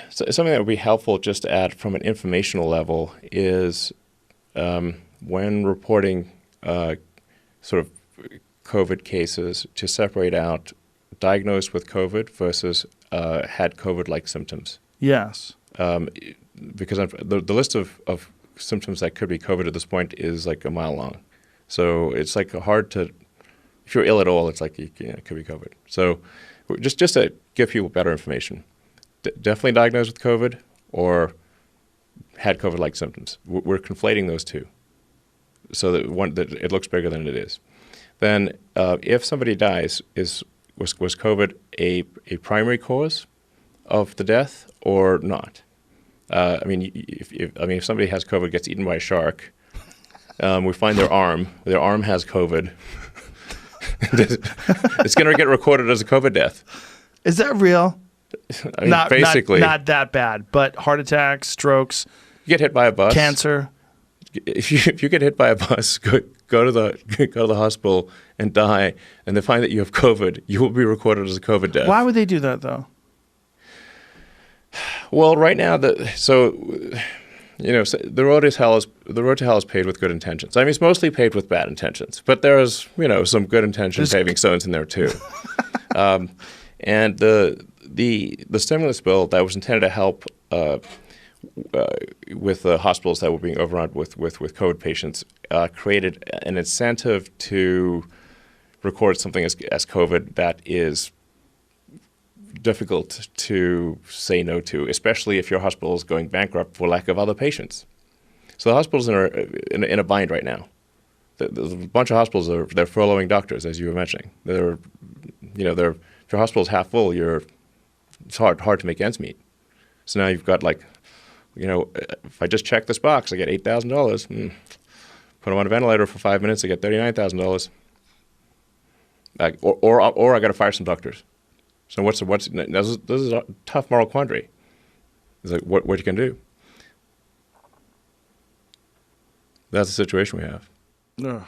something that would be helpful just to add from an informational level is when reporting sort of COVID cases, to separate out diagnosed with COVID versus had COVID-like symptoms. Yes. Because the list of symptoms that could be COVID at this point is like a mile long. So it's like hard to, if you're ill at all, it's like it could be COVID. So just to give people better information, definitely diagnosed with COVID or had COVID-like symptoms. We're conflating those two, so that it looks bigger than it is. Then, if somebody dies, was COVID a primary cause of the death or not? I mean, if somebody has COVID, gets eaten by a shark, we find their arm has COVID. It's going to get recorded as a COVID death. Is that real? I mean, basically, not that bad, but heart attacks, strokes. You get hit by a bus. Cancer. If you get hit by a bus, go to the hospital and die, and they find that you have COVID, you will be recorded as a COVID death. Why would they do that, though? Well, right now, the road to hell is paved with good intentions. I mean, it's mostly paved with bad intentions, but there's some good intention paving stones in there too. And the stimulus bill that was intended to help with the hospitals that were being overrun with COVID patients created an incentive to record something as COVID that is difficult to say no to, especially if your hospital is going bankrupt for lack of other patients. So the hospitals are in a bind right now. There's a bunch of hospitals they're furloughing doctors, as you were mentioning. If your hospital's half full, it's hard to make ends meet. So now you've got if I just check this box, I get $8,000. Put them on a ventilator for 5 minutes, I get $39,000. Or I got to fire some doctors. So this is a tough moral quandary. It's like what you can do. That's the situation we have. Ugh.